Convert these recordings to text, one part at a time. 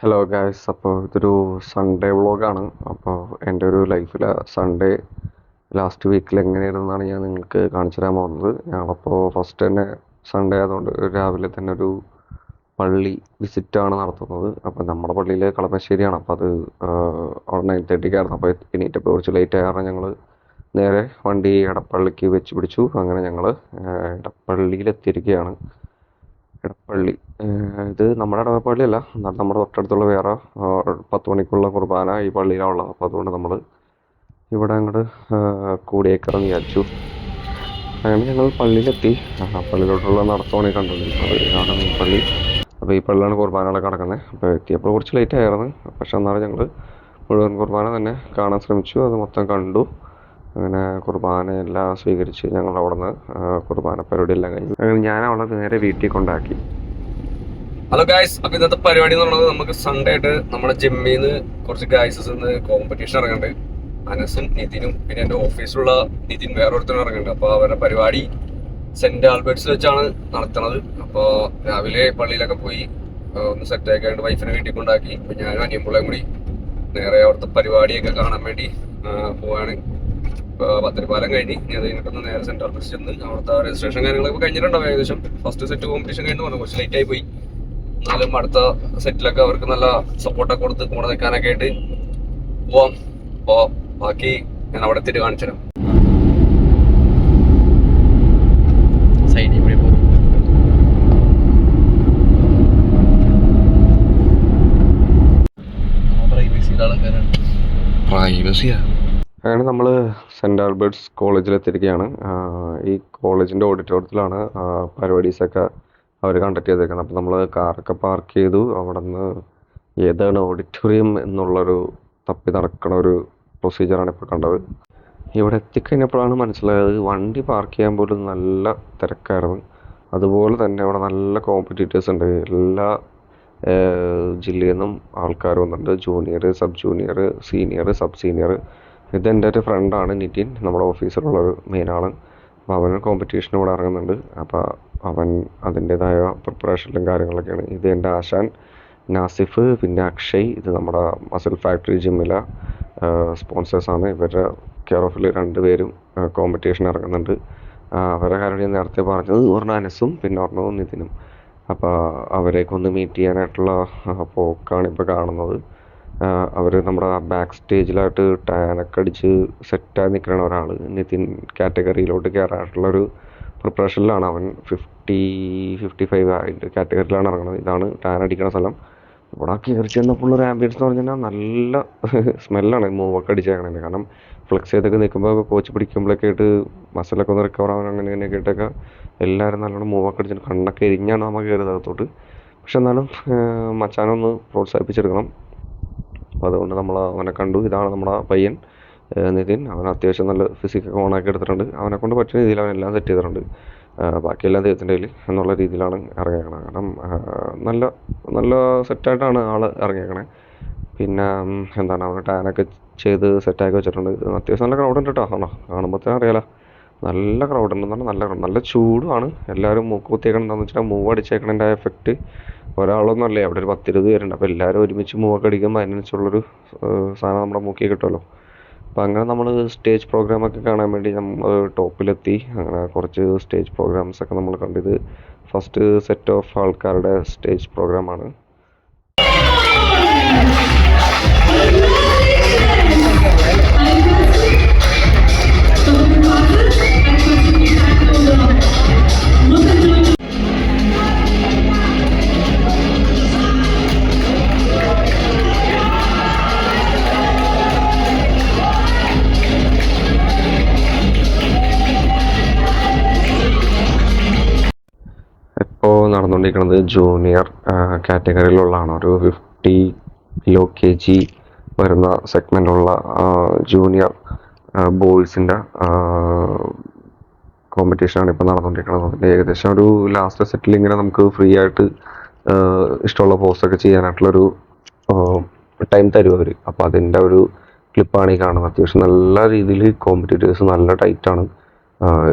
Hello guys, അപ്പോൾ ഇതൊരു Sunday വ്ളോഗാണ്. അപ്പോൾ എൻ്റെ ഒരു ലൈഫിലെ സൺഡേ ലാസ്റ്റ് വീക്കിൽ എങ്ങനെയായിരുന്നാണ് ഞാൻ നിങ്ങൾക്ക് കാണിച്ചു തരാൻ പോകുന്നത്. ഞങ്ങളപ്പോൾ ഫസ്റ്റ് തന്നെ സൺഡേ ആയതുകൊണ്ട് രാവിലെ തന്നെ ഒരു പള്ളി വിസിറ്റാണ് നടത്തുന്നത്. അപ്പോൾ നമ്മുടെ പള്ളിയിൽ കളമശ്ശേരിയാണ്. അപ്പോൾ അത് അവിടെ 9:30 അപ്പോൾ എണീറ്റപ്പോൾ കുറച്ച് ലേറ്റ് ആയ കാരണം ഞങ്ങൾ നേരെ വണ്ടി എടപ്പള്ളിക്ക് വെച്ച് പിടിച്ചു. അങ്ങനെ ഞങ്ങൾ എടപ്പള്ളിയിലെത്തിയിരിക്കുകയാണ്. എടപ്പള്ളി ഇത് നമ്മുടെ ഇടവപ്പള്ളിയല്ല, എന്നാൽ നമ്മുടെ തൊട്ടടുത്തുള്ള വേറെ 10 മണിക്കുള്ള കുർബാന ഈ പള്ളിയിലാണ് ഉള്ളത്. അപ്പോൾ അതുകൊണ്ട് നമ്മൾ ഇവിടെ അങ്ങോട്ട് കൂടിയേക്കറെന്ന് വിചാരിച്ചു. അങ്ങനെ ഞങ്ങൾ പള്ളിയിലെത്തി. പള്ളിയിലോട്ടുള്ള നടത്തമാണ് കണ്ടുകൊണ്ടിരിക്കുന്നത്. ഇതാണ് ഈ പള്ളി. അപ്പോൾ ഈ പള്ളിയിലാണ് കുർബാനകളൊക്കെ നടക്കുന്നത്. അപ്പോൾ എത്തിയപ്പോൾ കുറച്ച് ലേറ്റ് ആയിരുന്നു. പക്ഷെ എന്നാലും ഞങ്ങൾ മുഴുവൻ കുർബാന തന്നെ കാണാൻ ശ്രമിച്ചു. അത് മൊത്തം കണ്ടു. അങ്ങനെ കുർബാനയെല്ലാം സ്വീകരിച്ച് ഞങ്ങൾ അവിടെ നിന്ന് കുർബാന പരിപാടി എല്ലാം കഴിഞ്ഞു. അങ്ങനെ ഞാൻ അവളെ നേരെ വീട്ടിൽ കൊണ്ടാക്കി. ഹലോ ഗായ്സ്, അപ്പൊ ഇന്നത്തെ പരിപാടി എന്ന് പറയുന്നത് നമുക്ക് സൺഡേ ആയിട്ട് നമ്മുടെ ജിമ്മിൽ നിന്ന് കുറച്ച് ഗായ്സസ് കോമ്പറ്റീഷൻ ഇറങ്ങുന്നുണ്ട്. അനസും നിതിനും പിന്നെ എൻ്റെ ഓഫീസിലുള്ള നിതിൻ വേറൊരുത്തരും ഇറങ്ങുന്നുണ്ട്. അപ്പോൾ അവരുടെ പരിപാടി സെന്റ് ആൽബർട്ട്സ് വെച്ചാണ് നടത്തുന്നത്. അപ്പോൾ രാവിലെ പള്ളിയിലൊക്കെ പോയി ഒന്ന് സെറ്റ് ആക്കിയാണ്ട് വൈഫിനെ വീട്ടിൽ കൊണ്ടാക്കി. അപ്പൊ ഞാനും അനിയമ്പുള്ളയും കൂടി നേരെ അവിടുത്തെ പരിപാടിയൊക്കെ കാണാൻ വേണ്ടി പോവാണ്. പത്തിരിപ്പാലം കഴിഞ്ഞ് അത് കഴിഞ്ഞിട്ടൊന്ന് നേരെ സെന്റ് ആൽബർട്ട്സ് ചെന്ന് അവിടുത്തെ രജിസ്ട്രേഷൻ കാര്യങ്ങളൊക്കെ കഴിഞ്ഞിട്ടുണ്ടാവും. ഏകദേശം ഫസ്റ്റ് സെറ്റ് കോമ്പറ്റീഷൻ കഴിഞ്ഞ് പറഞ്ഞു കുറച്ച് ലേറ്റ് ആയി പോയി. എന്നാലും അടുത്ത സെറ്റിലൊക്കെ അവർക്ക് നല്ല സപ്പോർട്ടൊക്കെ കൊടുത്ത് കൂടെ നിൽക്കാനൊക്കെ ആയിട്ട് പോവാം. അപ്പോൾ ബാക്കി ഞാൻ അവിടെ എത്തിയിട്ട് കാണിച്ചു തരാം. അങ്ങനെ നമ്മൾ സെൻറ് ആൽബർട്ട്സ് കോളേജിലെത്തിയിരിക്കുകയാണ്. ഈ കോളേജിൻ്റെ ഓഡിറ്റോറിയത്തിലാണ് പരിപാടീസൊക്കെ അവർ കണ്ടക്ട് ചെയ്തേക്കുന്നത്. അപ്പോൾ നമ്മൾ കാറൊക്കെ പാർക്ക് ചെയ്തു. അവിടെ നിന്ന് ഏതാണ് ഓഡിറ്റോറിയം എന്നുള്ളൊരു തപ്പി നടക്കണ ഒരു പ്രൊസീജിയറാണ് ഇപ്പോൾ കണ്ടത്. ഇവിടെ എത്തിക്കഴിഞ്ഞപ്പോഴാണ് മനസ്സിലായത് വണ്ടി പാർക്ക് ചെയ്യാൻ പോലും നല്ല തിരക്കായിരുന്നു. അതുപോലെ തന്നെ അവിടെ നല്ല കോമ്പറ്റീറ്റേഴ്സ് ഉണ്ട്. എല്ലാ ജില്ലയിൽ നിന്നും ആൾക്കാർ വന്നിട്ടുണ്ട്. Junior, sub junior, senior, sub senior. ഇതെൻ്റെ ഒരു ഫ്രണ്ടാണ് നിതിൻ, നമ്മുടെ ഓഫീസിലുള്ളൊരു മെയിനാണ്. അപ്പോൾ അവന് കോമ്പറ്റീഷന് ഇവിടെ ഇറങ്ങുന്നുണ്ട്. അപ്പോൾ അവൻ അതിൻ്റേതായ പ്രിപ്പറേഷനിലും കാര്യങ്ങളൊക്കെയാണ്. ഇത് എൻ്റെ ആശാൻ നാസിഫ്, പിന്നെ അക്ഷയ്. ഇത് നമ്മുടെ മസിൽ ഫാക്ടറി ജിമ്മിലെ സ്പോൺസേഴ്സാണ്. ഇവരുടെ കെയർ ഓഫിൽ 2 പേരും കോമ്പറ്റീഷൻ ഇറങ്ങുന്നുണ്ട്. അവരുടെ കാര്യം ഞാൻ നേരത്തെ പറഞ്ഞത് ഒരെണ്ണം അനസും പിന്നെ ഒരെണ്ണം നിതിനും. അപ്പോൾ അവരെയൊക്കെ ഒന്ന് മീറ്റ് ചെയ്യാനായിട്ടുള്ള പോക്കാണ് ഇപ്പോൾ കാണുന്നത്. അവർ നമ്മുടെ ബാക്ക് സ്റ്റേജിലായിട്ട് ടാനൊക്കെ അടിച്ച് സെറ്റായി നിൽക്കുന്ന ഒരാൾ നിതിൻ കാറ്റഗറിയിലോട്ട് കയറാനായിട്ടുള്ളൊരു പ്രിപ്പറേഷനിലാണ്. അവൻ 55 അതിൻ്റെ കാറ്റഗറിയിലാണ് ഇറങ്ങുന്നത്. ഇതാണ് ടാൻ അടിക്കുന്ന സ്ഥലം. ഇവിടെ കയറി ചെന്നപ്പോൾ ഒരു ആംബിയൻസ് എന്ന് പറഞ്ഞു കഴിഞ്ഞാൽ നല്ല സ്മെല്ലാണ് മൂവൊക്കെ അടിച്ചേക്കണേ. കാരണം ഫ്ലെക്സ് ചെയ്തൊക്കെ നിൽക്കുമ്പോൾ കോച്ച് പിടിക്കുമ്പോഴൊക്കെ ആയിട്ട് മസിലൊക്കെ ഒന്ന് റിക്കവർ ആവാൻ അങ്ങനെ ഇങ്ങനെയൊക്കെ ആയിട്ടൊക്കെ എല്ലാവരും നല്ലോണം മൂവൊക്കെ അടിച്ചിട്ട് കണ്ണൊക്കെ എരിഞ്ഞാണ് നമ്മൾ കയറിയത് അകത്തോട്ട്. പക്ഷെ എന്നാലും മച്ചാനൊന്ന് പ്രോത്സാഹിപ്പിച്ചെടുക്കണം. അപ്പോൾ അതുകൊണ്ട് നമ്മൾ അവനെ കണ്ടു. ഇതാണ് നമ്മുടെ പയ്യൻ നിതിൻ. അവൻ അത്യാവശ്യം നല്ല ഫിസിക്കൊക്കെ ഓണാക്കി എടുത്തിട്ടുണ്ട്. അവനെ കൊണ്ട് പറ്റുന്ന രീതിയിൽ അവൻ എല്ലാം സെറ്റ് ചെയ്തിട്ടുണ്ട്. ബാക്കിയെല്ലാം ദൈവത്തിൻ്റെ കയ്യിൽ എന്നുള്ള രീതിയിലാണ് ഇറങ്ങിയേക്കണത്. കാരണം നല്ല നല്ല സെറ്റായിട്ടാണ് ആൾ ഇറങ്ങിയേക്കണേ. പിന്നെ എന്താണ് അവന് ടാനൊക്കെ ചെയ്ത് സെറ്റാക്കി വെച്ചിട്ടുണ്ട്. അത്യാവശ്യം നല്ല ക്രൗഡ് ഉണ്ട് കേട്ടോ. ആണോ കാണുമ്പോഴത്തേനും അറിയാലോ, നല്ല ക്രൗഡ് ഉണ്ടെന്ന് പറഞ്ഞാൽ നല്ല ചൂടുമാണ്. എല്ലാവരും മൂക്ക് കുത്തിയേക്കണം. എന്താണെന്ന് വെച്ചാൽ മൂവ് അടിച്ചേക്കണതിൻ്റെ ആ എഫക്റ്റ് ഒരാളൊന്നും അല്ലേ, അവിടെ ഒരു 10-20 പേരുണ്ട്. അപ്പോൾ എല്ലാവരും ഒരുമിച്ച് മൂവൊക്കെ അടിക്കുമ്പോൾ അതിനനുസരിച്ചുള്ളൊരു സാധനം നമ്മുടെ മൂക്കിൽ കിട്ടുമല്ലോ. അപ്പോൾ അങ്ങനെ നമ്മൾ സ്റ്റേജ് പ്രോഗ്രാമൊക്കെ കാണാൻ വേണ്ടി നമ്മൾ ടോപ്പിലെത്തി. അങ്ങനെ കുറച്ച് സ്റ്റേജ് പ്രോഗ്രാംസൊക്കെ നമ്മൾ കണ്ടത്. ഫസ്റ്റ് സെറ്റ് ഓഫ് ആൾക്കാരുടെ സ്റ്റേജ് പ്രോഗ്രാമാണ്. ഇപ്പോൾ നടന്നുകൊണ്ടിരിക്കുന്നത് ജൂനിയർ കാറ്റഗറിയിലുള്ളതാണ്. ഒരു 50 കിലോ kg വരുന്ന സെഗ്മെൻറ്റുള്ള ജൂനിയർ ബോയ്സിൻ്റെ കോമ്പറ്റീഷനാണ് ഇപ്പോൾ നടന്നുകൊണ്ടിരിക്കുന്നത്. അതിൻ്റെ ഏകദേശം ഒരു ലാസ്റ്റ് സെറ്റിൽ ഇങ്ങനെ നമുക്ക് ഫ്രീ ആയിട്ട് ഇഷ്ടമുള്ള പോസ്റ്റൊക്കെ ചെയ്യാനായിട്ടുള്ളൊരു ടൈം തരും അവർ. അപ്പോൾ അതിൻ്റെ ഒരു ക്ലിപ്പാണ് ഈ കാണുന്നത്. അത്യാവശ്യം നല്ല രീതിയിൽ കോമ്പറ്റീറ്റേഴ്സ് നല്ല ടൈറ്റാണ്.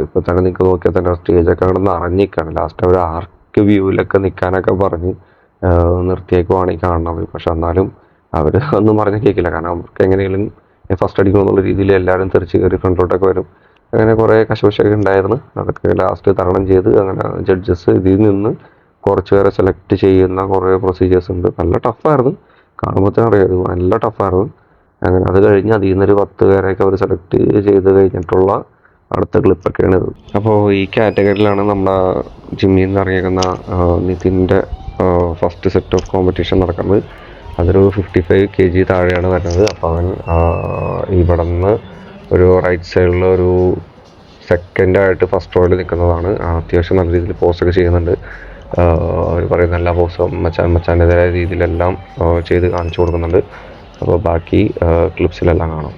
ഇപ്പോൾ തന്നെ നിങ്ങൾക്ക് നോക്കിയാൽ തന്നെ സ്റ്റേജൊക്കെ അവിടെ നിറഞ്ഞിരിക്കുകയാണ്. ലാസ്റ്റ് അവർ ആർക്ക് വ്യൂവിലൊക്കെ നിൽക്കാനൊക്കെ പറഞ്ഞ് നിർത്തിയേക്കുവാണ് ഈ കാണുന്നത്. പക്ഷെ എന്നാലും അവർ ഒന്നും പറഞ്ഞ് കേൾക്കില്ല. കാരണം അവർക്ക് എങ്ങനെയെങ്കിലും ഫസ്റ്റ് അടിക്കുമെന്നുള്ള രീതിയിൽ എല്ലാവരും തെറിച്ച് കയറി ഫ്രണ്ടിലോട്ടൊക്കെ വരും. അങ്ങനെ കുറേ കശപിശയൊക്കെ ഉണ്ടായിരുന്നു. അതൊക്കെ ലാസ്റ്റ് തരണം ചെയ്ത് അങ്ങനെ ജഡ്ജസ് ഇതിൽ നിന്ന് കുറച്ച് പേരെ സെലക്ട് ചെയ്യുന്ന കുറേ പ്രൊസീജിയേഴ്സ് ഉണ്ട്. നല്ല ടഫായിരുന്നു, കാണുമ്പോൾ തന്നെ അറിയാം ഇത് നല്ല ടഫായിരുന്നു. അങ്ങനെ അത് കഴിഞ്ഞ് അതിൽ നിന്നൊരു 10 പേരെയൊക്കെ അവർ സെലക്ട് ചെയ്ത് കഴിഞ്ഞിട്ടുള്ള അടുത്ത ക്ലിപ്പൊക്കെയാണ് ഇത്. അപ്പോൾ ഈ കാറ്റഗറിയിലാണ് നമ്മുടെ ജിമ്മിൽ നിന്ന് ഇറങ്ങിയേക്കുന്ന നിതിൻ്റെ ഫസ്റ്റ് സെറ്റ് ഓഫ് കോമ്പറ്റീഷൻ നടക്കുന്നത്. അതൊരു 55 kg താഴെയാണ് വരുന്നത്. അപ്പോൾ അവൻ ഇവിടെ നിന്ന് ഒരു റൈറ്റ് സൈഡിൽ ഒരു സെക്കൻഡായിട്ട് ഫസ്റ്റ് റോയിൽ നിൽക്കുന്നതാണ്. അത്യാവശ്യം നല്ല രീതിയിൽ പോസ്റ്റൊക്കെ ചെയ്യുന്നുണ്ട്. അവർ പറയുന്ന എല്ലാ പോസും മച്ചാൻ്റെതായ രീതിയിലെല്ലാം ചെയ്ത് കാണിച്ചു കൊടുക്കുന്നുണ്ട്. അപ്പോൾ ബാക്കി ക്ലിപ്സിലെല്ലാം കാണാം.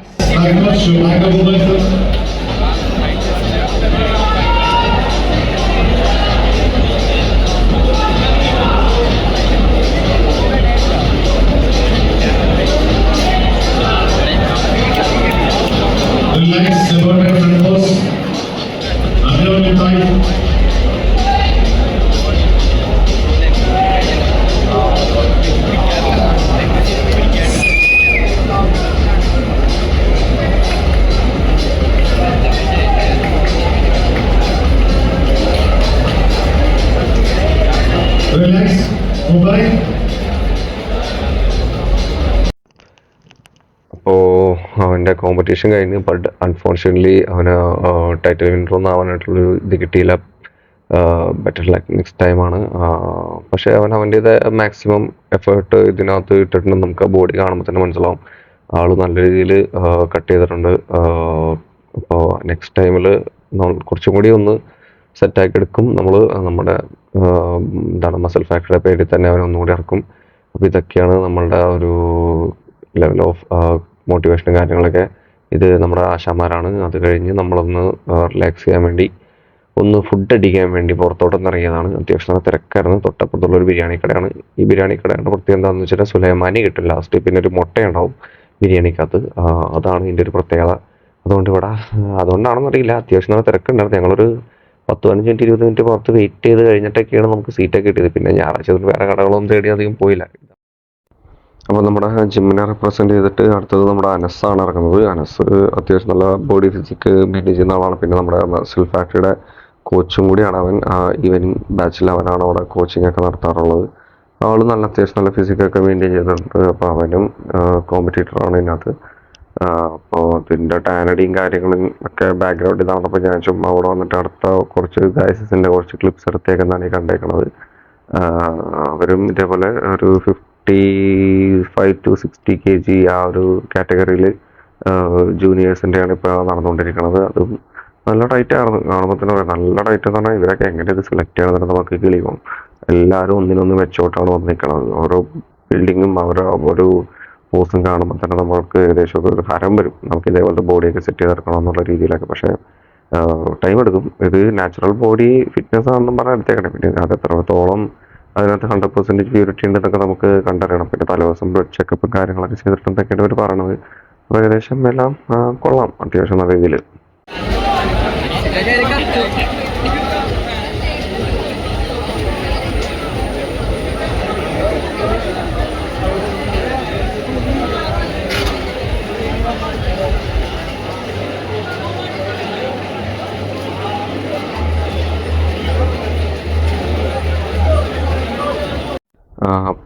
അപ്പോൾ അവൻ്റെ കോമ്പറ്റീഷൻ കഴിഞ്ഞ്, ബട്ട് അൺഫോർച്യുനേറ്റ്ലി അവന് ടൈറ്റിൽ വിന്നറൊന്നും ആവാനായിട്ടുള്ളൊരു ഇത് കിട്ടിയില്ല. ബെറ്റർ ലക്ക് നെക്സ്റ്റ് ടൈമാണ്. പക്ഷേ അവൻ അവൻ്റേതായ മാക്സിമം എഫേർട്ട് ഇതിനകത്ത് ഇട്ടിട്ടുണ്ട്. നമുക്ക് ആ ബോഡി കാണുമ്പോൾ തന്നെ മനസ്സിലാവും ആൾ നല്ല രീതിയിൽ കട്ട് ചെയ്തിട്ടുണ്ട്. അപ്പോൾ നെക്സ്റ്റ് ടൈമിൽ നമ്മൾ കുറച്ചും കൂടി ഒന്ന് സെറ്റാക്കി എടുക്കും. നമ്മൾ നമ്മുടെ മസിൽ ഫാക്ടറിയുടെ പേരിൽ തന്നെ അവനെ ഒന്നുകൂടി ഇറക്കും. അപ്പോൾ ഇതൊക്കെയാണ് നമ്മളുടെ ഒരു ലെവൽ ഓഫ് മോട്ടിവേഷനും കാര്യങ്ങളൊക്കെ. ഇത് നമ്മുടെ ആശാന്മാരാണ്. അത് കഴിഞ്ഞ് നമ്മളൊന്ന് റിലാക്സ് ചെയ്യാൻ വേണ്ടി ഒന്ന് ഫുഡ് അടിക്കാൻ വേണ്ടി പുറത്തോട്ടൊന്ന് ഇറങ്ങിയതാണ്. അത്യാവശ്യം നല്ല തിരക്കായിരുന്നു. തൊട്ടപ്പുറത്തുള്ള ഒരു ബിരിയാണി കടയാണ്. ഈ ബിരിയാണി കടയുടെ പ്രത്യേകത എന്താണെന്ന് വെച്ചാൽ സുലൈമാനി കിട്ടും ലാസ്റ്റ്, പിന്നെ ഒരു മുട്ടയുണ്ടാവും ബിരിയാണിക്കകത്ത്. അതാണ് ഇതിൻ്റെ ഒരു പ്രത്യേകത. അതുകൊണ്ടാണെന്നറിയില്ല, അത്യാവശ്യം നല്ല തിരക്കുണ്ടായിരുന്നു. ഞങ്ങളൊരു 10-15 മിനിറ്റ് 20 മിനിറ്റ് പുറത്ത് വെയിറ്റ് ചെയ്ത് കഴിഞ്ഞിട്ടൊക്കെയാണ് നമുക്ക് സീറ്റൊക്കെ കിട്ടിയത്. പിന്നെ ഞായറാഴ്ച വേറെ കടകളൊന്നും തേടി അധികം പോയില്ല. അപ്പോൾ നമ്മുടെ ജിമ്മിനെ റെപ്രസെൻറ്റ് ചെയ്തിട്ട് അടുത്തത് നമ്മുടെ അനസ്സാണ് ഇറങ്ങുന്നത്. അനസ് അത്യാവശ്യം നല്ല ബോഡി ഫിസിക്ക് മെയിൻറ്റെയിൻ ചെയ്യുന്ന ആളാണ്. പിന്നെ നമ്മുടെ മസിൽ ഫാക്ടറിയുടെ കോച്ചും കൂടിയാണ് അവൻ. ഈവനിങ് ബാച്ചിൽ അവനാണ് അവിടെ കോച്ചിങ് ഒക്കെ നടത്താറുള്ളത്. ആൾ അത്യാവശ്യം നല്ല ഫിസിക്കൊക്കെ മെയിൻറ്റെയിൻ ചെയ്തിട്ടുണ്ട്. അപ്പോൾ അവനും കോമ്പറ്റീറ്ററാണ് ഇതിനകത്ത്. അപ്പോൾ അതിൻ്റെ ടാനടിയും കാര്യങ്ങളും ഒക്കെ ബാക്ക്ഗ്രൗണ്ട് ഇതാണപ്പോൾ ഞാൻ ചുമ്മാ അവിടെ വന്നിട്ട് അടുത്ത കുറച്ച് ഗൈസസിൻ്റെ കുറച്ച് ക്ലിപ്സ് എടുത്തേക്കെന്നാണ് ഈ കണ്ടേക്കുന്നത്. അവരും ഇതേപോലെ ഒരു 55 to 60 kg ആ ഒരു കാറ്റഗറിയിൽ ജൂനിയേഴ്സിൻ്റെയാണ് ഇപ്പോൾ നടന്നുകൊണ്ടിരിക്കുന്നത്. അതും നല്ല ടൈറ്റായിരുന്നു. കാണുമ്പോൾ തന്നെ പറയാം നല്ല ടൈറ്റ് എന്ന് പറഞ്ഞാൽ ഇവരൊക്കെ എങ്ങനെ ഇത് സെലക്ട് ചെയ്യണമെന്ന് നമുക്ക് കിളിയും. എല്ലാവരും ഒന്നിനൊന്ന് മെച്ചോട്ടാണ് വന്ന് നിൽക്കുന്നത്. ഓരോ ബിൽഡിങ്ങും അവരുടെ ഒരു പോസും കാണുമ്പോൾ തന്നെ നമ്മൾക്ക് ഏകദേശം ഒരു ഹരം വരും. നമുക്ക് ഇതേപോലത്തെ ബോഡിയൊക്കെ സെറ്റ് ചെയ്തെടുക്കണം എന്നുള്ള രീതിയിലൊക്കെ. പക്ഷേ ടൈം എടുക്കും. ഇത് നാച്ചുറൽ ബോഡി ഫിറ്റ്നസ് ആണെന്നും പറഞ്ഞാൽ എടുത്തേക്കണം. പിന്നെ അത് എത്രത്തോളം അതിനകത്ത് 100% പ്യൂരിറ്റി ഉണ്ടെന്നൊക്കെ നമുക്ക് കണ്ടറിയണം. പിന്നെ തലേദിവസം ബ്ലഡ് ചെക്കപ്പും കാര്യങ്ങളൊക്കെ ചെയ്തിട്ടുണ്ടെന്നൊക്കെയാണ് അവർ പറയണത്. അപ്പോൾ ഏകദേശം എല്ലാം കൊള്ളാം, അത്യാവശ്യം നല്ല രീതിയിൽ.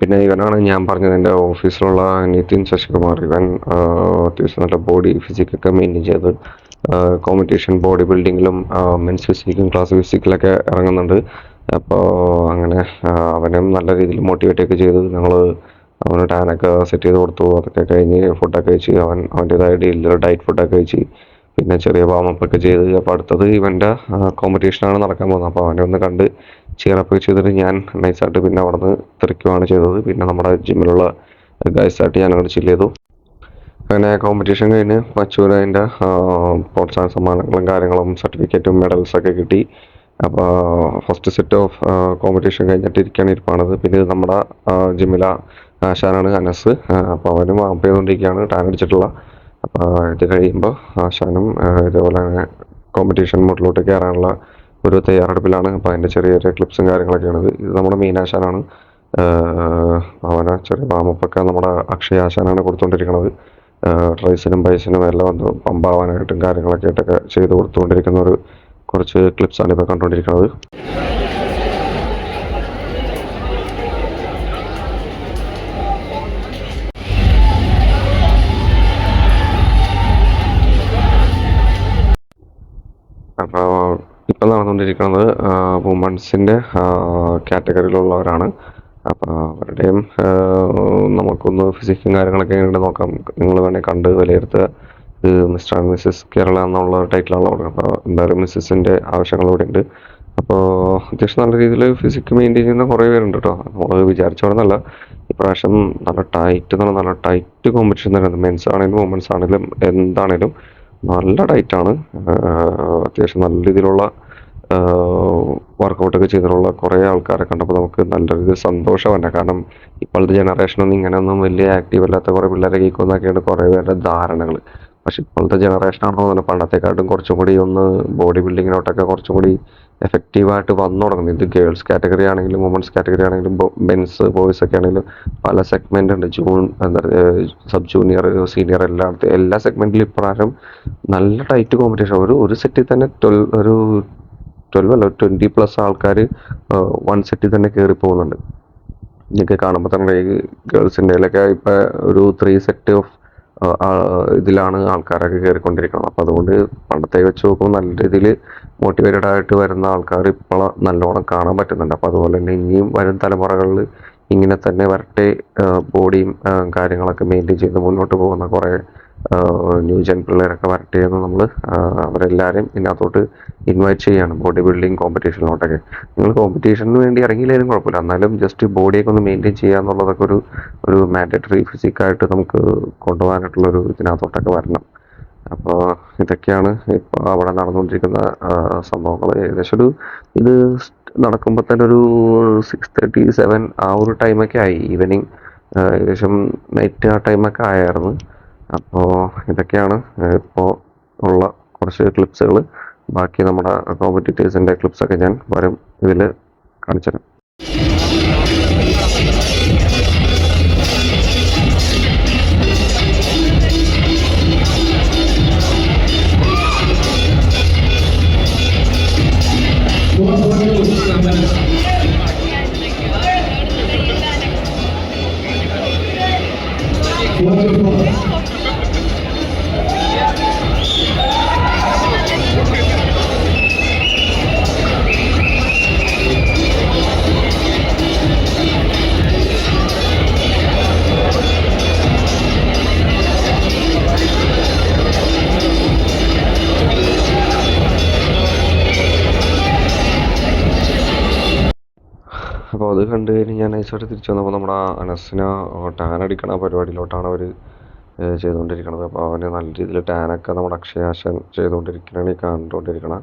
പിന്നെ ഇവനാണ് ഞാൻ പറഞ്ഞത്, എൻ്റെ ഓഫീസിലുള്ള നിതിൻ ശശികുമാർ. ഇവൻ അത്യാവശ്യം നല്ല ബോഡി ഫിസിക്കൊക്കെ മെയിൻറ്റെയിൻ ചെയ്ത് കോമ്പറ്റീഷൻ ബോഡി ബിൽഡിങ്ങിലും മെൻസ് ഫിസിക്കും ക്ലാസ് ഫിസിക്കിലൊക്കെ ഇറങ്ങുന്നുണ്ട്. അപ്പോൾ അങ്ങനെ അവനും നല്ല രീതിയിൽ മോട്ടിവേറ്റൊക്കെ ചെയ്ത് ഞങ്ങൾ അവന് ടാനൊക്കെ സെറ്റ് ചെയ്ത് കൊടുത്തു. അതൊക്കെ കഴിഞ്ഞ് ഫുഡൊക്കെ കഴിച്ച് അവൻ്റേതായ ഡയറ്റ് ഫുഡൊക്കെ കഴിച്ച് പിന്നെ ചെറിയ വാമപ്പൊക്കെ ചെയ്ത്. അപ്പോൾ അടുത്തത് ഇവൻ്റെ കോമ്പറ്റീഷനാണ് നടക്കാൻ പോകുന്നത്. അപ്പോൾ അവനെ ഒന്ന് കണ്ട് ചിയറപ്പ് ചെയ്തിട്ട് ഞാൻ നൈസായിട്ട് പിന്നെ അവിടെ നിന്ന് തെറിക്കുകയാണ് ചെയ്തത്. പിന്നെ നമ്മുടെ ജിമ്മിലുള്ള ഗൈസായിട്ട് ഞാൻ അങ്ങോട്ട് ചില്ല് ചെയ്തു. അങ്ങനെ കോമ്പറ്റീഷൻ കഴിഞ്ഞ് മച്ചൂര് അതിൻ്റെ പ്രോത്സാഹന സമ്മാനങ്ങളും കാര്യങ്ങളും സർട്ടിഫിക്കറ്റും മെഡൽസൊക്കെ കിട്ടി. അപ്പോൾ ഫസ്റ്റ് സെറ്റ് ഓഫ് കോമ്പറ്റീഷൻ കഴിഞ്ഞിട്ട് ഇരിപ്പാണത്. പിന്നെ ഇത് നമ്മുടെ ജിമ്മിലെ ആശാനാണ് അനസ്. അപ്പോൾ അവനും വാമ്പ് ചെയ്തുകൊണ്ടിരിക്കുകയാണ് ടാൻ അടിച്ചിട്ടുള്ള. അപ്പോൾ ഇത് കഴിയുമ്പോൾ ആശാനും ഇതേപോലെ തന്നെ കോമ്പറ്റീഷൻ മോഡിലോട്ട് കയറാനുള്ള ഒരു തയ്യാറെടുപ്പിലാണ്. അപ്പോൾ അതിൻ്റെ ചെറിയ ചെറിയ ക്ലിപ്സും കാര്യങ്ങളൊക്കെയാണ്. ഇത് നമ്മുടെ മെയിൻ ആശാനാണ്. അവന് ചെറിയ വാമപ്പൊക്കെ നമ്മുടെ അക്ഷയ് ആശാനാണ് കൊടുത്തുകൊണ്ടിരിക്കുന്നത്. ട്രൈസിനും ബൈസിനും എല്ലാം ഒന്ന് പമ്പാവാനായിട്ടും കാര്യങ്ങളൊക്കെ ആയിട്ടൊക്കെ ചെയ്ത് കൊടുത്തുകൊണ്ടിരിക്കുന്ന ഒരു കുറച്ച് ക്ലിപ്സാണ് ഇപ്പോൾ കണ്ടുകൊണ്ടിരിക്കുന്നത്. അപ്പോൾ ഇപ്പം നടന്നുകൊണ്ടിരിക്കുന്നത് വുമൺസിൻ്റെ കാറ്റഗറിയിലുള്ളവരാണ്. അപ്പോൾ അവരുടെയും നമുക്കൊന്ന് ഫിസിക്സും കാര്യങ്ങളൊക്കെ എങ്ങനെ നോക്കാം. നിങ്ങൾ വേണേൽ കണ്ട് വിലയിരുത്തുക. ഇത് മിസ്റ്റർ ആൻഡ് മിസ്സസ് കേരള എന്നുള്ള ടൈറ്റിലാണ് ഉള്ളത്. അപ്പോൾ എന്തായാലും മിസ്സസിൻ്റെ ആവശ്യങ്ങളൂടെ ഉണ്ട്. അപ്പോൾ അത്യാവശ്യം നല്ല രീതിയിൽ ഫിസിക്സ് മെയിൻറ്റെയിൻ ചെയ്യുന്ന കുറേ പേരുണ്ട് കേട്ടോ. നമ്മൾ വിചാരിച്ചോടെ നല്ല ഇപ്രാവശ്യം നല്ല ടൈറ്റ് കോമ്പറ്റീഷൻ തന്നെ. മെൻസ് ആണെങ്കിലും വുമൻസ് ആണെങ്കിലും എന്താണേലും നല്ല ടൈറ്റാണ്. അത്യാവശ്യം നല്ല രീതിയിലുള്ള വർക്കൗട്ടൊക്കെ ചെയ്തിട്ടുള്ള കുറേ ആൾക്കാരെ കണ്ടപ്പോൾ നമുക്ക് നല്ല രീതിയിൽ സന്തോഷം തന്നെ. കാരണം ഇപ്പോഴത്തെ ജനറേഷനൊന്നും ഇങ്ങനെയൊന്നും വലിയ ആക്റ്റീവ് അല്ലാത്ത കുറേ പിള്ളേരെ കേൾക്കുന്നൊക്കെയാണ് കുറേ പേരുടെ ധാരണകൾ. പക്ഷെ ഇപ്പോഴത്തെ ജനറേഷനാണെന്ന് തോന്നുന്നു പണ്ടത്തെക്കാട്ടും കുറച്ചും കൂടി ഒന്ന് ബോഡി ബിൽഡിങ്ങിനോട്ടൊക്കെ കുറച്ചും കൂടി എഫക്റ്റീവായിട്ട് വന്നു തുടങ്ങുന്നത്. ഇത് ഗേൾസ് കാറ്റഗറി ആണെങ്കിലും വുമൻസ് കാറ്റഗറി ആണെങ്കിലും മെൻസ് ബോയ്സ് ഒക്കെ ആണെങ്കിലും പല സെഗ്മെൻ്റ് ഉണ്ട്. സബ് ജൂനിയർ സീനിയർ എല്ലാ സെഗ്മെൻറ്റിലും ഇപ്രാവശ്യം നല്ല ടൈറ്റ് കോമ്പറ്റീഷൻ. ഒരു സെറ്റിൽ തന്നെ 12 അല്ല 20+ ആൾക്കാർ വൺ സെറ്റിൽ തന്നെ കയറി പോകുന്നുണ്ട്. ഇതൊക്കെ കാണുമ്പോൾ തന്നെ ഈ ഗേൾസിൻ്റെ ഇടയിലൊക്കെ ഇപ്പം ഒരു 3 സെറ്റ് ഓഫ് ഇതിലാണ് ആൾക്കാരൊക്കെ കയറിക്കൊണ്ടിരിക്കുന്നത്. അപ്പോൾ അതുകൊണ്ട് പണ്ടത്തെ വെച്ച് നോക്കുമ്പോൾ നല്ല രീതിയിൽ മോട്ടിവേറ്റഡ് ആയിട്ട് വരുന്ന ആൾക്കാർ ഇപ്പോൾ നല്ലോണം കാണാൻ പറ്റുന്നുണ്ട്. അപ്പോൾ അതുപോലെ തന്നെ ഇനിയും വരും തലമുറകളിൽ ഇങ്ങനെ തന്നെ വരട്ടെ. ബോഡിയും കാര്യങ്ങളൊക്കെ മെയിൻറ്റെയിൻ ചെയ്ത് മുന്നോട്ട് പോകുന്ന കുറേ ന്യൂ ജെൻ പിള്ളേരൊക്കെ വരട്ടെ എന്ന് നമ്മൾ അവരെല്ലാവരെയും ഇതിനകത്തോട്ട് ഇൻവൈറ്റ് ചെയ്യുകയാണ് ബോഡി ബിൽഡിങ് കോമ്പറ്റീഷനിലോട്ടൊക്കെ. നിങ്ങൾ കോമ്പറ്റീഷന് വേണ്ടി ഇറങ്ങിയില്ലെങ്കിലും കുഴപ്പമില്ല, എന്നാലും ജസ്റ്റ് ബോഡിയൊക്കെ ഒന്ന് മെയിൻറ്റെയിൻ ചെയ്യുക എന്നുള്ളതൊക്കെ ഒരു മാൻഡേറ്ററി ഫിസിക്കായിട്ട് നമുക്ക് കൊണ്ടുപോകാനായിട്ടുള്ളൊരു ഇതിനകത്തോട്ടൊക്കെ വരണം. അപ്പോൾ ഇതൊക്കെയാണ് ഇപ്പോൾ അവിടെ നടന്നുകൊണ്ടിരിക്കുന്ന സംഭവങ്ങൾ. ഏകദേശം ഇത് നടക്കുമ്പോൾ തന്നെ ഒരു 6:30, 7 ആ ഒരു ടൈമൊക്കെ ആയി. ഈവനിങ് ഏകദേശം നൈറ്റ് ആ ടൈമൊക്കെ ആയായിരുന്നു. അപ്പോൾ ഇതൊക്കെയാണ് ഇപ്പോൾ ഉള്ള കുറച്ച് ക്ലിപ്സുകൾ. ബാക്കി നമ്മുടെ കോമ്പറ്റീറ്റേഴ്സിൻ്റെ ക്ലിപ്സൊക്കെ ഞാൻ വരും ഇതിൽ കാണിച്ചു തരാം. അപ്പോൾ അത് കണ്ടു കഴിഞ്ഞ് ഞാൻ നൈസായിട്ട് തിരിച്ചു വന്നപ്പോൾ നമ്മുടെ അനസിന് ടാൻ അടിക്കണ പരിപാടിയിലോട്ടാണ് അവർ ചെയ്തുകൊണ്ടിരിക്കുന്നത്. അപ്പോൾ അവന് നല്ല രീതിയിൽ ടാനൊക്കെ നമ്മുടെ അക്ഷയ് ആശാൻ ചെയ്തുകൊണ്ടിരിക്കണതാണ് ഈ കണ്ടുകൊണ്ടിരിക്കണം.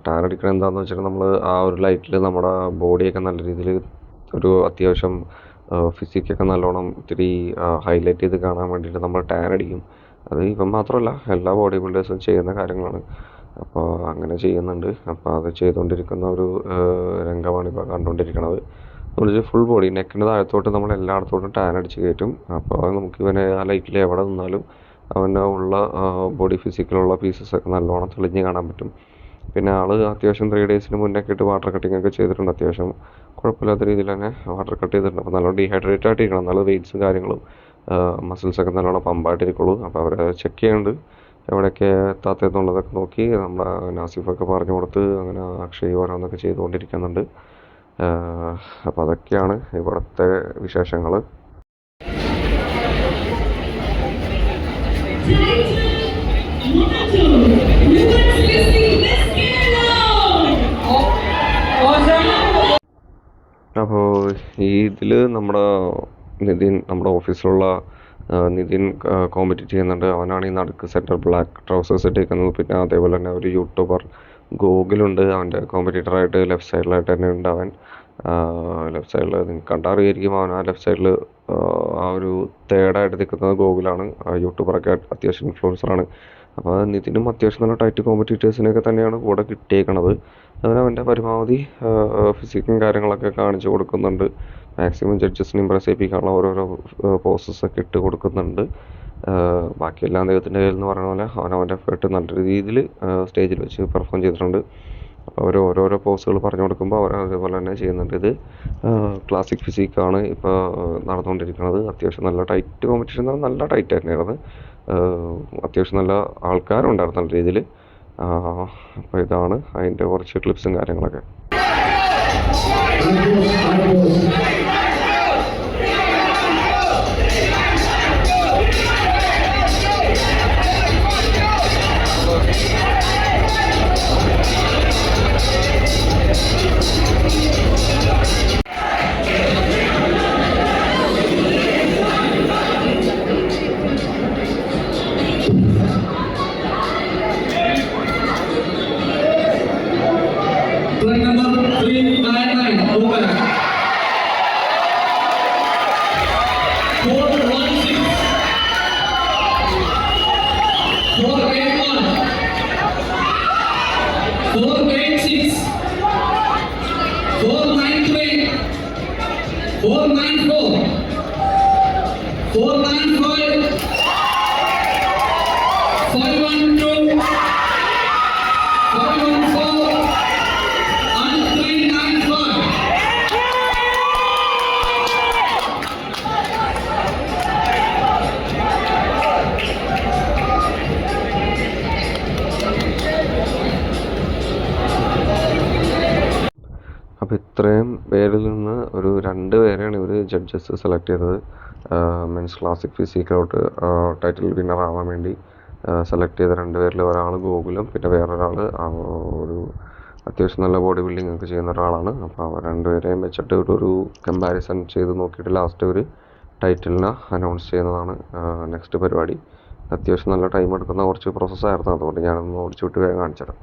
ടാൻ അടിക്കണത് എന്താണെന്ന് വെച്ചാൽ നമ്മൾ ആ ഒരു ലൈറ്റിൽ നമ്മുടെ ബോഡിയൊക്കെ നല്ല രീതിയിൽ ഒരു അത്യാവശ്യം ഫിസിക്കൊക്കെ നല്ലോണം ഇത്തിരി ഹൈലൈറ്റ് ചെയ്ത് കാണാൻ വേണ്ടിയിട്ട് നമ്മൾ ടാൻ അടിക്കും. അത് ഇവൻ മാത്രമല്ല എല്ലാ ബോഡി ബിൽഡേഴ്സും ചെയ്യുന്ന കാര്യങ്ങളാണ്. അപ്പോൾ അങ്ങനെ ചെയ്യുന്നുണ്ട്. അപ്പോൾ അത് ചെയ്തുകൊണ്ടിരിക്കുന്ന ഒരു രംഗമാണ് ഇപ്പോൾ കണ്ടുകൊണ്ടിരിക്കുന്നത്. എന്ന് വെച്ചാൽ ഫുൾ ബോഡി നെക്കിന് താഴത്തോട്ട് നമ്മൾ എല്ലായിടത്തോട്ടും ടാൻ അടിച്ച് കയറ്റും. അപ്പോൾ നമുക്ക് ഇവനെ ആ ലൈറ്റിൽ എവിടെ നിന്നാലും അവൻ്റെ ഉള്ള ബോഡി ഫിസിക്കലുള്ള പീസസൊക്കെ നല്ലോണം തെളിഞ്ഞ് കാണാൻ പറ്റും. പിന്നെ ആൾ അത്യാവശ്യം 3 ഡേയ്സിന് മുന്നൊക്കെ ഇട്ട് വാട്ടർ കട്ടിങ് ഒക്കെ ചെയ്തിട്ടുണ്ട്. അത്യാവശ്യം കുഴപ്പമില്ലാത്ത രീതിയിൽ തന്നെ വാട്ടർ കട്ട് ചെയ്തിട്ടുണ്ട്. അപ്പോൾ നല്ലോണം ഡീഹൈഡ്രേറ്റ് ആയിട്ടിരിക്കണം, നല്ല വെയിറ്റ്സും കാര്യങ്ങളും മസിൽസൊക്കെ നല്ലോണം പമ്പായിട്ടിരിക്കുള്ളൂ. അപ്പോൾ അവരെ ചെക്ക് ചെയ്യുന്നുണ്ട് എവിടെയൊക്കെ എത്താത്തതെന്നുള്ളതൊക്കെ നോക്കി നമ്മുടെ നാസിഫൊക്കെ പറഞ്ഞു കൊടുത്ത് അങ്ങനെ അക്ഷയ് ഓരോന്നൊക്കെ ചെയ്തുകൊണ്ടിരിക്കുന്നുണ്ട്. അപ്പോൾ അതൊക്കെയാണ് ഇവിടുത്തെ വിശേഷങ്ങൾ. അപ്പോൾ ഈ ഇതിൽ നമ്മുടെ നമ്മുടെ ഓഫീസിലുള്ള നിതിൻ കോമ്പറ്റീറ്റ് ചെയ്യുന്നുണ്ട്. അവനാണ് ഈ നടുക്ക് സെൻറ്റർ ബ്ലാക്ക് ട്രൗസേഴ്സ് ഇട്ടിരിക്കുന്നത്. പിന്നെ അതേപോലെ തന്നെ ഒരു യൂട്യൂബർ ഗോകുലുണ്ട്, അവൻ്റെ കോമ്പറ്റീറ്ററായിട്ട് ലെഫ്റ്റ് സൈഡിലായിട്ട് തന്നെ ഉണ്ട്. അവൻ ലെഫ്റ്റ് സൈഡിൽ നിങ്ങൾക്ക് കണ്ടറിയായിരിക്കും. അവൻ ആ ലെഫ്റ്റ് സൈഡിൽ ആ ഒരു തേർഡായിട്ട് നിൽക്കുന്നത് ഗോകുലാണ്. യൂട്യൂബറൊക്കെ അത്യാവശ്യം ഇൻഫ്ലുവൻസറാണ്. അപ്പോൾ നിതിനും അത്യാവശ്യം നല്ല ടൈറ്റ് കോമ്പറ്റീറ്റേഴ്സിനെയൊക്കെ തന്നെയാണ് കൂടെ കിട്ടിയേക്കണത്. അവൻ അവൻ്റെ പരമാവധി ഫിസിക്കും കാര്യങ്ങളൊക്കെ കാണിച്ചു കൊടുക്കുന്നുണ്ട്. മാക്സിമം ജഡ്ജസിനെ ഇമ്പ്രസ് ചെയ്യിപ്പിക്കാനുള്ള ഓരോരോ പോസസൊക്കെ ഇട്ട് കൊടുക്കുന്നുണ്ട്. ബാക്കിയെല്ലാം ദൈവത്തിൻ്റെ കയ്യിൽ എന്ന് പറയുന്ന പോലെ അവനവൻ്റെ എഫേർട്ട് നല്ല രീതിയിൽ സ്റ്റേജിൽ വെച്ച് പെർഫോം ചെയ്തിട്ടുണ്ട്. അപ്പോൾ അവർ ഓരോരോ പോസുകൾ പറഞ്ഞു കൊടുക്കുമ്പോൾ അവർ അതേപോലെ തന്നെ ചെയ്യുന്നുണ്ട്. ഇത് ക്ലാസിക് ഫിസിക്കാണ് ഇപ്പോൾ നടന്നുകൊണ്ടിരിക്കുന്നത്. അത്യാവശ്യം നല്ല ടൈറ്റ് കോമ്പറ്റീഷൻ എന്ന് പറഞ്ഞാൽ നല്ല ടൈറ്റ് തന്നെയാണത്. അത്യാവശ്യം നല്ല ആൾക്കാരുണ്ടായിരുന്നു നല്ല രീതിയിൽ. അപ്പോൾ ഇതാണ് അതിൻ്റെ കുറച്ച് ക്ലിപ്സും കാര്യങ്ങളൊക്കെ. Flight number 399, over. 416, 481, 486, 493, 494, 495, 512, 514, and 395. അപ്പോൾ ഇത്രയും പേരിൽ നിന്ന് ഒരു 2 പേരെയാണ് ഇവർ ജഡ്ജസ് സെലക്ട് ചെയ്തത്. മീൻസ് ക്ലാസിക് ഫിസിക്കിലോട്ട് ടൈറ്റിൽ വിന്നർ ആവാൻ വേണ്ടി സെലക്ട് ചെയ്ത 2 പേരിൽ ഒരാൾ ഗോകുലം, പിന്നെ വേറൊരാൾ ഒരു അത്യാവശ്യം നല്ല ബോഡി ബിൽഡിംഗ് ഒക്കെ ചെയ്യുന്ന ഒരാളാണ്. അപ്പോൾ അവർ 2 പേരെയും വെച്ചിട്ട് ഒരു കമ്പാരിസൺ ചെയ്ത് നോക്കിയിട്ട് ലാസ്റ്റ് ഒരു ടൈറ്റിലിനെ അനൗൺസ് ചെയ്യുന്നതാണ് നെക്സ്റ്റ് പരിപാടി. അത്യാവശ്യം നല്ല ടൈം എടുക്കുന്ന കുറച്ച് പ്രോസസ്സായിരുന്നു. അതുകൊണ്ട് ഞാനൊന്ന് ഓടിച്ചു വിട്ട് വേഗം കാണിച്ചുതരാം.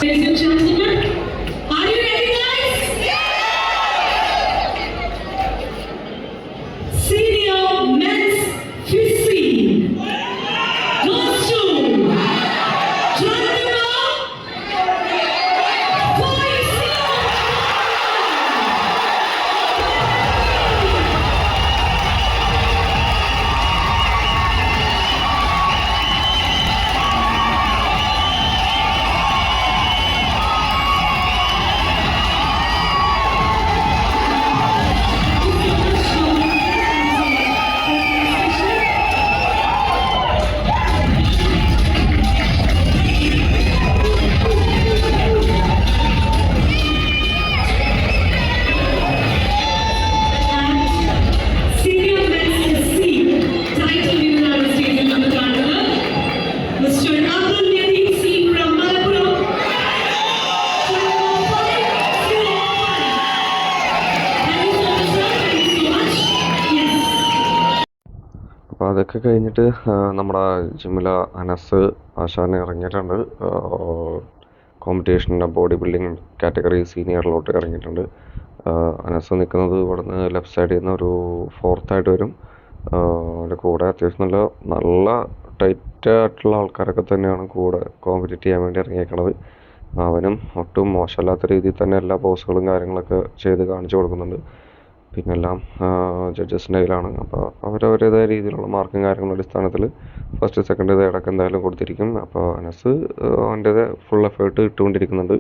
Ladies and gentlemen, are you ready, guys? Senior men's physique goes to Chandra Faisal. Senior men's physique title winner on stage number Chandra, Mr. Abdul Nadeem Singh from Malappuram. Thank you so much, sir. Thank you so much. Yes. അപ്പോൾ അതൊക്കെ കഴിഞ്ഞിട്ട് നമ്മുടെ ജിമ്മിലെ അനസ് ആശാൻ ഇറങ്ങിയിട്ടുണ്ട്. കോമ്പറ്റീഷൻ്റെ body building category സീനിയറിലോട്ട് ഇറങ്ങിയിട്ടുണ്ട്. അനസ് നിൽക്കുന്നത് ഇവിടുന്ന് left സൈഡിൽ നിന്ന് ഒരു 4th ആയിട്ട് വരും. അതിൻ്റെ കൂടെ അത്യാവശ്യം നല്ല നല്ല ടൈറ്റ് ആയിട്ടുള്ള ആൾക്കാരൊക്കെ തന്നെയാണ് കൂടെ കോമ്പറ്റീറ്റ് ചെയ്യാൻ വേണ്ടി ഇറങ്ങിയേക്കണത്. അവനും ഒട്ടും മോശമല്ലാത്ത രീതിയിൽ തന്നെ എല്ലാ പോസുകളും കാര്യങ്ങളൊക്കെ ചെയ്ത് കാണിച്ചു കൊടുക്കുന്നുണ്ട്. പിന്നെല്ലാം ജഡ്ജസിൻ്റെ കയ്യിലാണ്. അപ്പോൾ അവരവരുടേതായ രീതിയിലുള്ള മാർക്കും കാര്യങ്ങളുടെ അടിസ്ഥാനത്തിൽ ഫസ്റ്റ് സെക്കൻഡ് തേർഡൊക്കെ എന്തായാലും കൊടുത്തിരിക്കും. അപ്പോൾ അനസ് അവൻ്റേത് ഫുൾ എഫേർട്ട് ഇട്ടുകൊണ്ടിരിക്കുന്നുണ്ട്.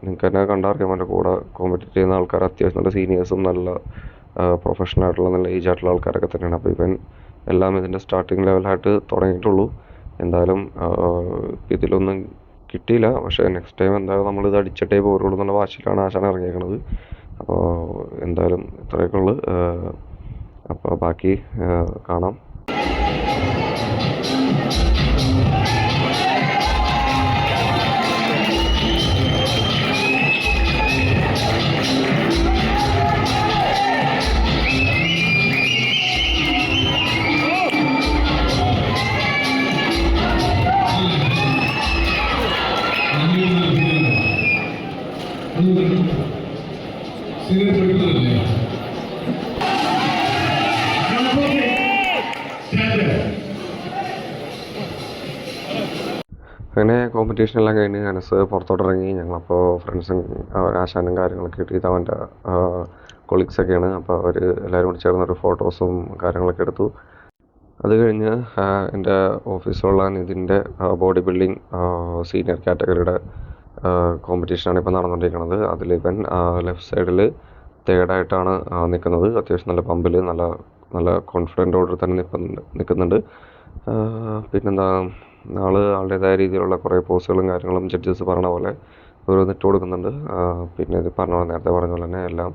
നിങ്ങൾക്ക് തന്നെ കണ്ടറിയാം, അവൻ്റെ കൂടെ കോമ്പറ്റീറ്റ് ചെയ്യുന്ന ആൾക്കാർ അത്യാവശ്യം നല്ല സീനിയേഴ്സും നല്ല പ്രൊഫഷണൽ ആയിട്ടുള്ള നല്ല ഏജ് ആയിട്ടുള്ള ആൾക്കാരൊക്കെ തന്നെയാണ്. അപ്പോൾ ഇവൻ എല്ലാം ഇതിൻ്റെ സ്റ്റാർട്ടിങ് ലെവലായിട്ട് തുടങ്ങിയിട്ടുള്ളൂ. എന്തായാലും ഇതിലൊന്നും കിട്ടിയില്ല. പക്ഷേ നെക്സ്റ്റ് ടൈം എന്തായാലും നമ്മളിത് അടിച്ചിട്ടേ പോരുള്ളൂ എന്നുള്ള വാശിയിലാണ് ആശാൻ ഇറങ്ങിയേക്കണത്. അപ്പോൾ എന്തായാലും ഇത്രയൊക്കെ ഉള്ളു. അപ്പോൾ ബാക്കി കാണാം. അങ്ങനെ കോമ്പറ്റീഷൻ എല്ലാം കഴിഞ്ഞ് അനസ് പുറത്തോട്ടിറങ്ങി. ഞങ്ങളപ്പോൾ ഫ്രണ്ട്സും ആശാനും കാര്യങ്ങളൊക്കെ ഇട്ട് ഇത് അവൻ്റെ കൊളീഗ്സൊക്കെയാണ്. അപ്പോൾ അവർ എല്ലാവരും കൂടി ചേർന്നൊരു ഫോട്ടോസും കാര്യങ്ങളൊക്കെ എടുത്തു. അത് കഴിഞ്ഞ് എൻ്റെ ഓഫീസിലുള്ള നിതിൻ്റെ ബോഡി ബിൽഡിംഗ് സീനിയർ കാറ്റഗറിയുടെ കോമ്പറ്റീഷനാണ് ഇപ്പോൾ നടന്നുകൊണ്ടിരിക്കുന്നത്. അതിലിവൻ ലെഫ്റ്റ് സൈഡിൽ തേർഡായിട്ടാണ് നിൽക്കുന്നത്. അത്യാവശ്യം നല്ല പമ്പിൽ നല്ല കോൺഫിഡൻറ്റോട് തന്നെ നിൽക്കുന്നുണ്ട്. പിന്നെന്താ, ആളുടേതായ രീതിയിലുള്ള കുറേ പോസുകളും കാര്യങ്ങളും ജഡ്ജസ് പറഞ്ഞ പോലെ ഓരോന്നിട്ട് കൊടുക്കുന്നുണ്ട്. പിന്നെ ഇത് നേരത്തെ പറഞ്ഞ പോലെ തന്നെ എല്ലാം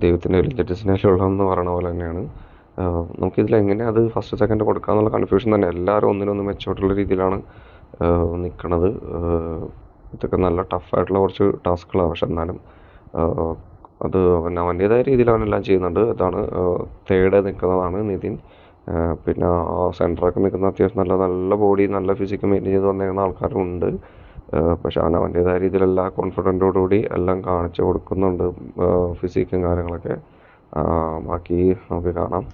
ദൈവത്തിൻ്റെ കയ്യിലും ജഡ്ജസിൻ്റെ കയ്യിലുള്ളതെന്ന് പറയുന്ന പോലെ തന്നെയാണ്. നമുക്കിതിൽ എങ്ങനെ അത് ഫസ്റ്റ് സെക്കൻഡ് കൊടുക്കാമെന്നുള്ള കൺഫ്യൂഷൻ തന്നെ. എല്ലാവരും ഒന്നിനൊന്ന് മെച്ചോട്ടുള്ള രീതിയിലാണ് നിൽക്കണത്. ഇതൊക്കെ നല്ല ടഫായിട്ടുള്ള കുറച്ച് ടാസ്കുകളാണ്. പക്ഷെ എന്നാലും അത് അവൻ്റേതായ രീതിയിൽ അവനെല്ലാം ചെയ്യുന്നുണ്ട്. ഇതാണ് തേർഡ് നിൽക്കുന്നതാണ് നിതിൻ. പിന്നെ സെൻറ്ററൊക്കെ നിൽക്കുന്ന അത്യാവശ്യം നല്ല ബോഡി നല്ല ഫിസിക്ക് മെയിൻറ്റെയിൻ ചെയ്ത് വന്നേക്കുന്ന ആൾക്കാരും ഉണ്ട്. പക്ഷെ അവൻ്റേതായ രീതിയിൽ എല്ലാ കോൺഫിഡൻറ്റോടുകൂടി എല്ലാം കാണിച്ചു കൊടുക്കുന്നുണ്ട്, ഫിസിക്കും കാര്യങ്ങളൊക്കെ. ബാക്കി നമുക്ക് കാണാം.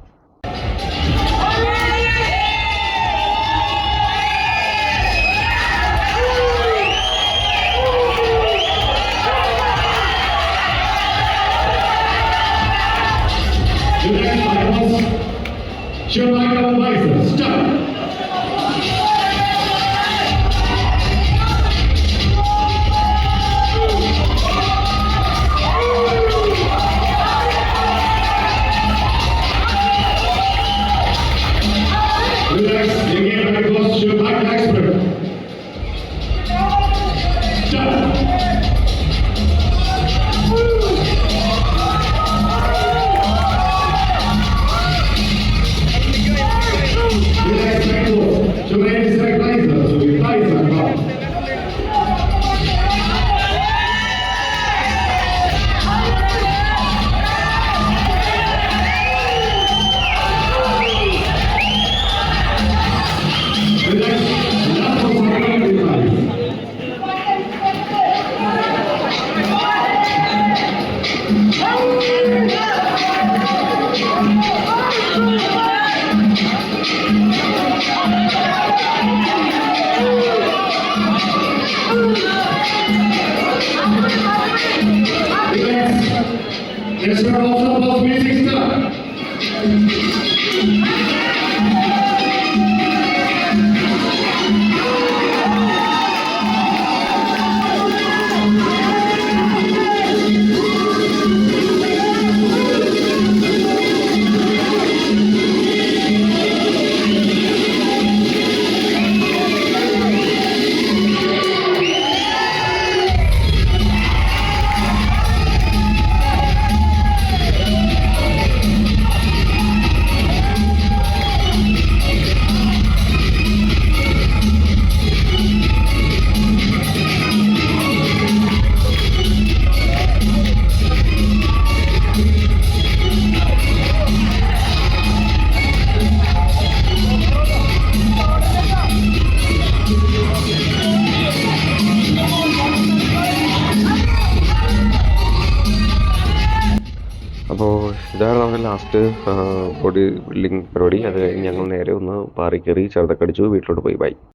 Let's round of applause, music start. അപ്പോൾ ഇതാണ് നമ്മുടെ ലാസ്റ്റ് ബോഡി ബിൽഡിംഗ് പരിപാടി. അത് കഴിഞ്ഞ് ഞങ്ങൾ നേരെ ഒന്ന് പാറി കയറി ചെറുതൊക്കെ അടിച്ചു വീട്ടിലോട്ട് പോയി. ബൈ.